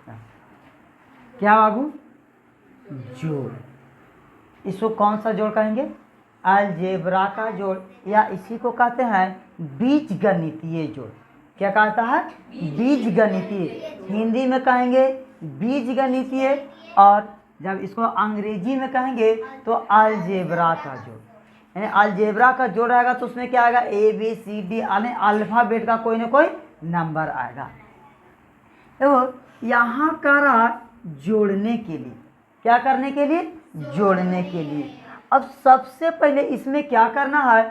क्या बाबू? जोड़। इसको कौन सा जोड़ कहेंगे? अलजेब्रा का जोड़, या इसी को कहते हैं बीजगणितीय जोड़। क्या कहता है? बीजगणितीय। हिंदी में कहेंगे बीजगणितीय, और जब इसको अंग्रेजी में कहेंगे तो अलजेब्रा का जोड़। यानी अलजेब्रा का जोड़ आएगा तो उसमें क्या आएगा? ABCD यानी अल्फ़ाबेट का कोई ना कोई नंबर आएगा। तो यहाँ करा जोड़ने के लिए, क्या करने के लिए? जोड़ने के लिए। अब सबसे पहले इसमें क्या करना है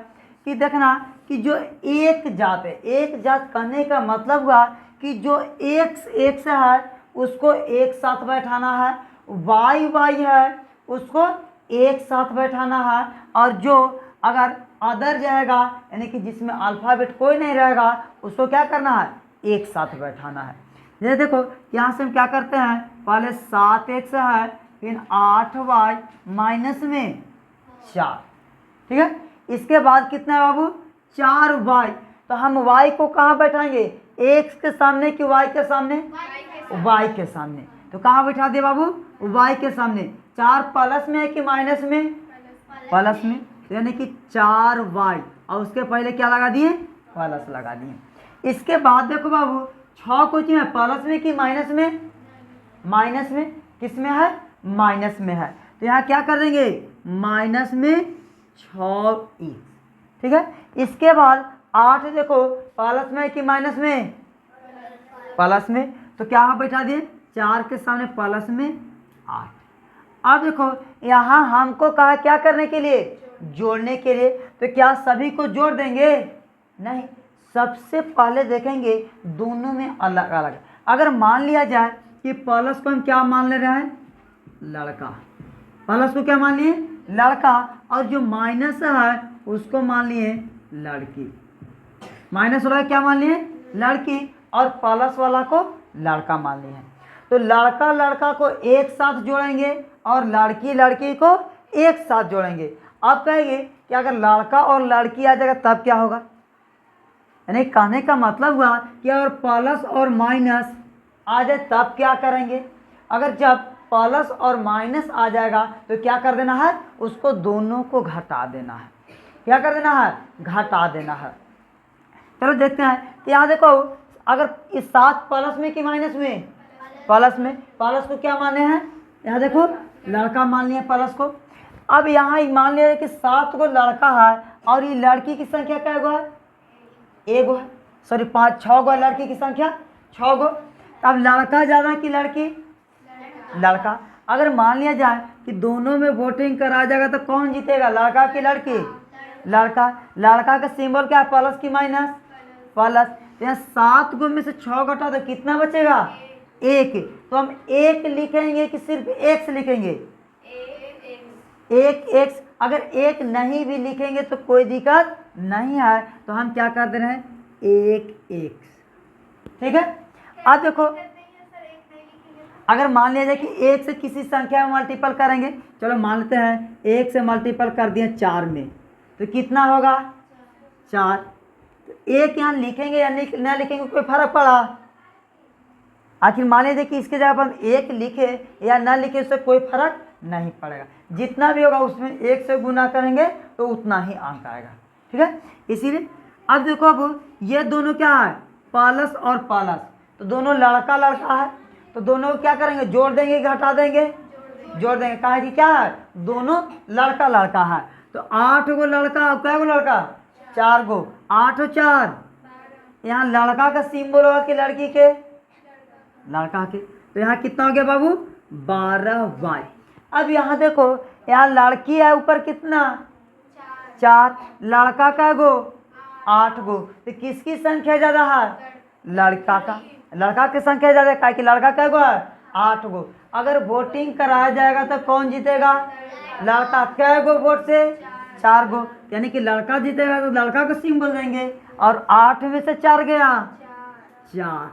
कि देखना कि जो एक जात है, एक जात कहने का मतलब हुआ कि जो एक से है उसको एक साथ बैठाना है, वाई है उसको एक साथ बैठाना है, और जो अगर अदर जाएगा यानी कि जिसमें अल्फ़ाबेट कोई नहीं रहेगा उसको क्या करना है? एक साथ बैठाना है। जैसे देखो यहाँ से हम क्या करते हैं, पहले 7x है, फिर 8y माइनस में 4, ठीक है। इसके बाद कितना है बाबू? 4y। तो हम y को कहाँ बैठाएंगे? x के सामने कि y के सामने? y के सामने। तो कहाँ बैठा दिए बाबू? y के सामने। 4 प्लस में है कि माइनस में? प्लस में। तो यानी कि 4y, और उसके पहले क्या लगा दिए? प्लस लगा दिए। इसके बाद देखो बाबू 6 कुछ में प्लस में कि माइनस में? माइनस में। किस में है? माइनस में है। तो यहाँ क्या कर देंगे? माइनस में 6x, ठीक है। इसके बाद 8 देखो प्लस में कि माइनस में? प्लस में। तो क्या यहाँ बैठा दिए? 4 के सामने प्लस में 8। अब देखो यहाँ हमको कहा क्या करने के लिए? जोड़ने के लिए। तो क्या सभी को जोड़ देंगे? नहीं, सबसे पहले देखेंगे दोनों में अलग अलग। अगर मान लिया जाए कि प्लस को हम क्या मान ले रहे हैं? लड़का। प्लस को क्या मान लिए? लड़का। और जो माइनस है उसको मान लिए लड़की। माइनस वाला क्या मान लिए? लड़की। और प्लस वाला को लड़का मान लिए हैं। तो लड़का लड़का को एक साथ जोड़ेंगे और लड़की लड़की को एक साथ जोड़ेंगे। अब कहेंगे कि अगर लड़का और लड़की आ जाएगा तब क्या होगा? यानी कहने का मतलब हुआ कि अगर प्लस और माइनस आ जाए तब क्या करेंगे? अगर जब प्लस और माइनस आ जाएगा तो क्या कर देना है? उसको दोनों को घटा देना है। क्या कर देना है? घटा देना है। चलो देखते हैं कि यहाँ देखो अगर इस 7 प्लस में कि माइनस में? प्लस में। प्लस को क्या माने हैं? यहाँ देखो लड़का मान लिया प्लस को। अब यहाँ मान लिया कि 7 को लड़का है और ये लड़की की संख्या क्या है? एगो है, सॉरी 6 गो लड़की की संख्या 6 गो। अब लड़का ज़्यादा कि लड़की? लड़का। अगर मान लिया जाए कि दोनों में वोटिंग करा जाएगा तो कौन जीतेगा? लड़का कि लड़की? लड़का। लड़का का सिंबल क्या है? प्लस कि माइनस? प्लस। तो यहाँ 7 गो में से 6 घटा तो कितना बचेगा? 1। तो हम 1 लिखेंगे कि सिर्फ x लिखेंगे? एक x। अगर 1 नहीं भी लिखेंगे तो कोई दिक्कत नहीं है। तो हम क्या कर दे रहे हैं? 1x, ठीक है। अब देखो अगर मान लिया जाए कि 1 से किसी संख्या में मल्टीपल करेंगे, चलो मान लेते हैं 1 से मल्टीपल कर दिए 4 में, तो कितना होगा? 4। तो 1 यहाँ लिखेंगे या नहीं लिखेंगे कोई फर्क पड़ा? आखिर मान लीजिए कि इसके जगह पर हम 1 लिखे या ना लिखे उससे कोई फर्क नहीं पड़ेगा। जितना भी होगा उसमें 1 से गुना करेंगे तो उतना ही अंक आएगा, ठीक है। इसीलिए अब देखो अब ये दोनों क्या है? प्लस और प्लस। तो दोनों लड़का लड़का है, तो दोनों को क्या करेंगे? जोड़ देंगे कि घटा देंगे? जोड़ देंगे। कहा कि क्या है? दोनों लड़का लड़का है। तो 8 गो लड़का और कै गो लड़का? 4 गो। 8 और 4 यहाँ लड़का का सिंबल होगा कि लड़की के? लड़का के। तो यहाँ कितना हो गया बाबू? 12y। अब यहाँ देखो यहाँ लड़की है ऊपर कितना? 4। लड़का का गो? 8 गो। तो किसकी संख्या ज़्यादा है? लड़का का। लड़का की संख्या ज़्यादा है कि लड़का का गो है? 8 गो। अगर वोटिंग कराया जाएगा तो कौन जीतेगा? लड़का। कै गो वोट से? 4 गो। यानी कि लड़का जीतेगा तो लड़का को सिंबल देंगे। और 8 में से 4 गया? 4,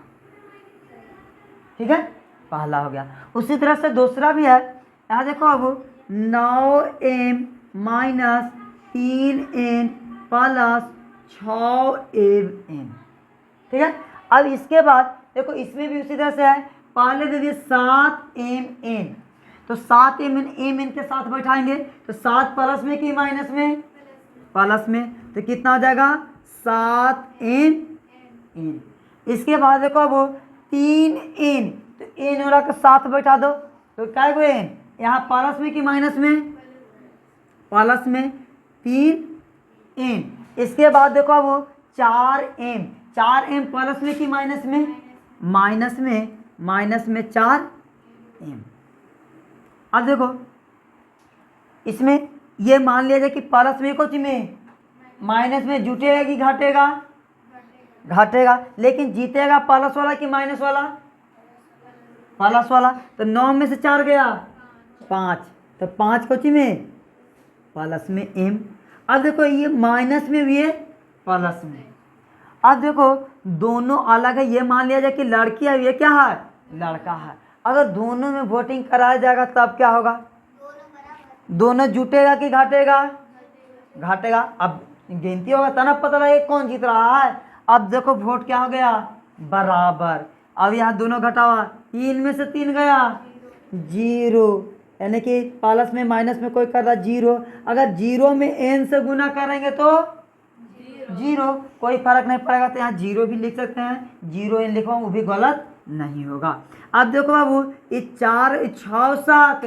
ठीक है। पहला हो गया। उसी तरह से दूसरा भी है। यहाँ देखो अब 9m minus 3n plus 6mn, ठीक है। अब इसके बाद देखो इसमें भी उसी तरह से है पहले दे दिए 7mn, तो 7mn mn के साथ बैठाएंगे तो 7 प्लस में कि माइनस में? प्लस में, तो कितना हो जाएगा 7n। इसके बाद देखो वो 3n, तो n वाला के साथ बैठा दो तो क्या गो n यहाँ प्लस में कि माइनस में? प्लस में 3n। इसके बाद देखो वो 4m, 4m प्लस में कि माइनस में? माइनस में 4m। अब देखो इसमें ये मान लिया जाए कि प्लस में कुछ में माइनस में जुटेगा कि घटेगा? घटेगा। लेकिन जीतेगा प्लस वाला कि माइनस वाला? प्लस वाला। तो 9 में से 4 गया 5, तो 5 कुछ में प्लस में m। अब देखो ये माइनस में भी है प्लस में। अब देखो दोनों अलग है, ये मान लिया जाए कि लड़की है, ये क्या है? लड़का है। अगर दोनों में वोटिंग कराया जाएगा तब क्या होगा? दोनों जुटेगा कि घटेगा? घटेगा। अब गिनती होगा तब ना पता लगेगा कौन जीत रहा है। अब देखो वोट क्या हो गया? बराबर। अब यहाँ दोनों घटा हुआ, 3 में से 3 गया 0, यानी कि प्लस में माइनस में कोई कर रहा 0। अगर 0 में n से गुना करेंगे तो 0, कोई फर्क नहीं पड़ेगा। तो यहाँ 0 भी लिख सकते हैं, 0n लिखवा वो भी गलत नहीं होगा। अब देखो बाबू ये 4 6 7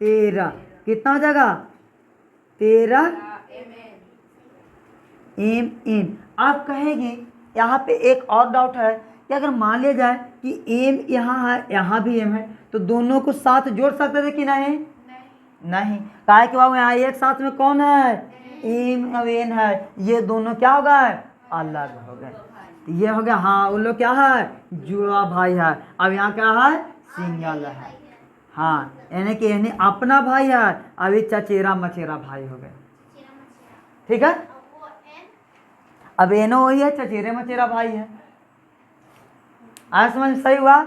13 कितना हो जाएगा? 13 mn। आप कहेंगे यहाँ पे एक और डाउट है कि अगर मान लिया जाए कि m यहाँ है, यहाँ भी m है, तो दोनों को साथ जोड़ सकते थे कि नहीं? नहीं। काहे कि बाबू यहाँ एक साथ में कौन है? m और n है, ये दोनों क्या हो गए? अलग हो गए। तो ये हो गया, हाँ उन लोग क्या है? जुड़वा भाई है। अब यहाँ क्या है? सिंगल है। हाँ यानी कि यानी अपना भाई है, अभी चचेरा मचेरा भाई हो गए। ठीक है, अब एनो वही है, चचेरे मचेरा भाई है। आज समझ सही हुआ?